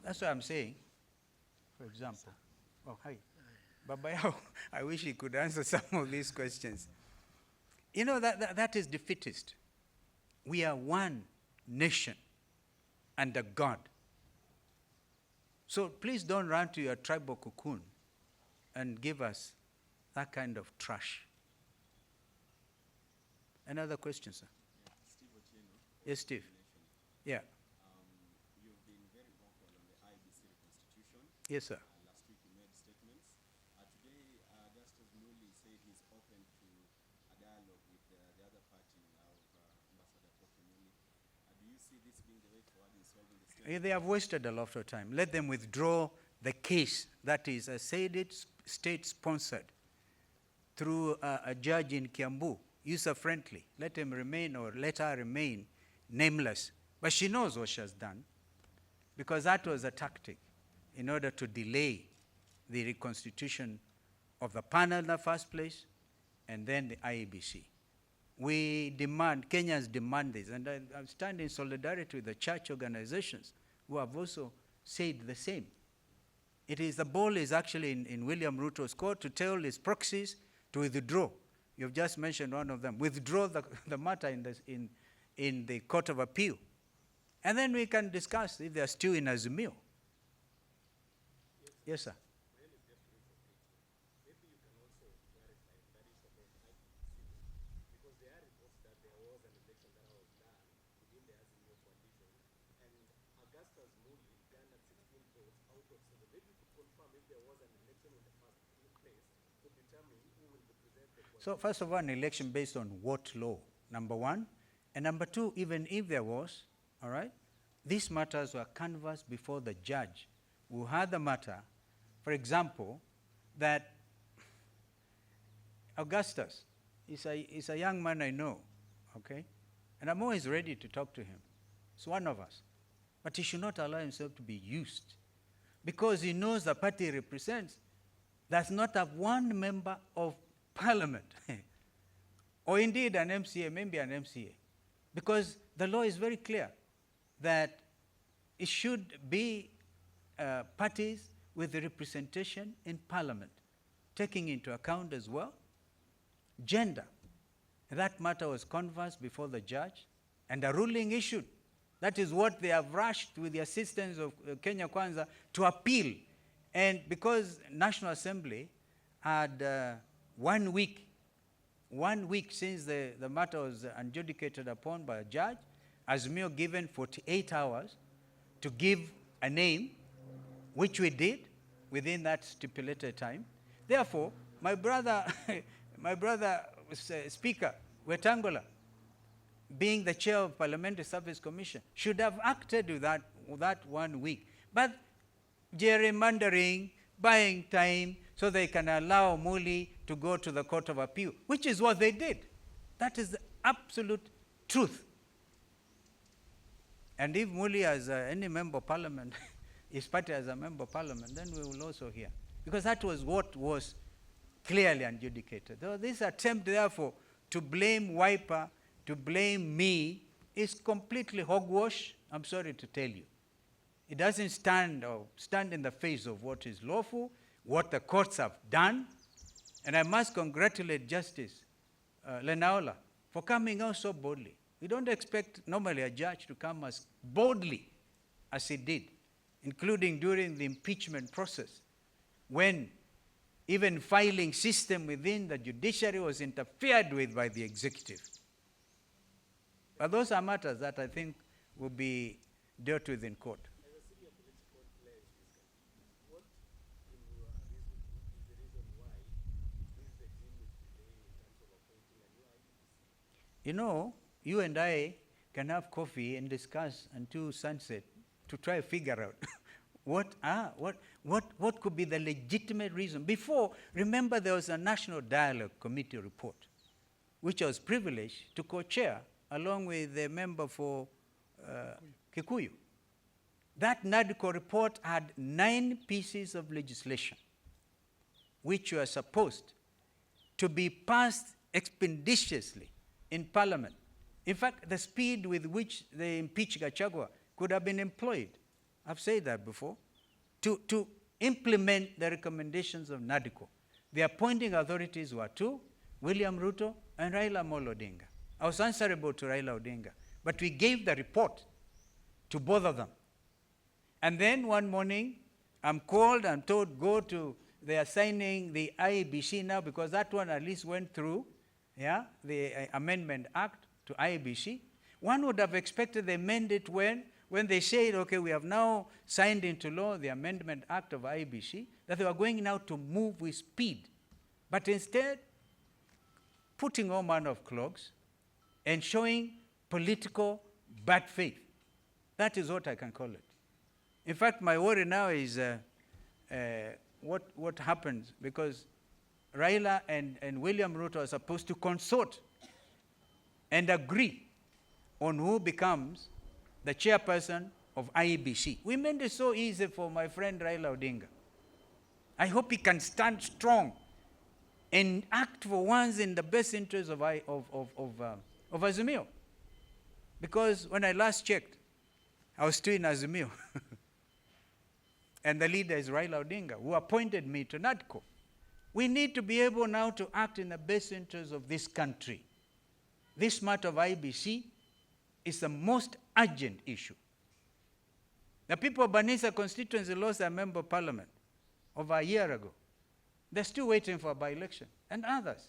That's what I'm saying, for example. Oh, hi. Babayao, I wish he could answer some of these questions. You know, that is defeatist. We are one nation under God. So please don't run to your tribal cocoon and give us that kind of trash. Another question, sir? Yeah, Steve Otieno. Yes, Steve. Yeah. You've been very vocal on the IEBC reconstitution. Yes, sir. Last week you made statements. Today, Justice Muli said he's open to a dialogue with the other party now, Ambassador Kofi Muli. Do you see this being the way forward in solving this case? They have wasted a lot of time. Let them withdraw the case that is, I said it, state-sponsored through a judge in Kiambu, user-friendly. Let him remain, or let her remain nameless. But she knows what she has done, because that was a tactic in order to delay the reconstitution of the panel in the first place, and then the IEBC. We demand, Kenyans demand this, and I stand in solidarity with the church organizations who have also said the same. The ball is actually in William Ruto's court to tell his proxies to withdraw. You've just mentioned one of them. Withdraw the matter in the Court of Appeal. And then we can discuss if they are still in Azimio. Yes, sir. So first of all, an election based on what law? Number one. And number two, even if there was, all right, these matters were canvassed before the judge who had the matter. For example, that Augustus is a young man I know, okay? And I'm always ready to talk to him. He's one of us. But he should not allow himself to be used, because he knows the party he represents does not have one member of parliament, or indeed an MCA, maybe an MCA, because the law is very clear that it should be parties with representation in parliament, taking into account as well gender. That matter was canvassed before the judge, and a ruling issued. That is what they have rushed with the assistance of Kenya Kwanza to appeal. And because National Assembly had 1 week since the matter was adjudicated upon by a judge, Azimio given 48 hours to give a name, which we did within that stipulated time. Therefore, my brother Speaker Wetangula, being the chair of Parliamentary Service Commission, should have acted with that 1 week. But gerrymandering, buying time, so they can allow Muli to go to the Court of Appeal, which is what they did. That is the absolute truth. And if Muli as any member of parliament, his party as a member of parliament, then we will also hear. Because that was what was clearly adjudicated. So this attempt, therefore, to blame Wiper, to blame me, is completely hogwash, I'm sorry to tell you. It doesn't stand in the face of what is lawful, what the courts have done. And I must congratulate Justice Lenaola for coming out so boldly. We don't expect normally a judge to come as boldly as he did, including during the impeachment process, when even filing system within the judiciary was interfered with by the executive. But those are matters that I think will be dealt with in court. You know, you and I can have coffee and discuss until sunset to try to figure out what could be the legitimate reason. Before, remember, there was a National Dialogue Committee report, which I was privileged to co-chair along with the member for Kikuyu. That NADCO report had 9 pieces of legislation which were supposed to be passed expeditiously in Parliament. In fact, the speed with which they impeached Gachagua could have been employed I've said that before, to implement the recommendations of NADCO. The appointing authorities were two, William Ruto and Raila Amolo Odinga. I was answerable to Raila Odinga, but we gave the report to both of them. And then one morning, I'm called and told, go to, they are signing the IEBC now, because that one at least went through, the Amendment Act to IEBC. One would have expected they amend it when they said, okay, we have now signed into law the Amendment Act of IEBC, that they were going now to move with speed. But instead, putting all manner of clogs and showing political bad faith. That is what I can call it. In fact, my worry now is what happens, because Raila and William Ruto are supposed to consort and agree on who becomes the chairperson of IEBC. We made it so easy for my friend Raila Odinga. I hope he can stand strong and act for once in the best interest of Azimio. Because when I last checked, I was still in Azimio. And the leader is Raila Odinga, who appointed me to NADCO. We need to be able now to act in the best interest of this country. This matter of IEBC is the most urgent issue. The people of Banisa constituency lost their member of parliament over a year ago. They're still waiting for a by-election, and others.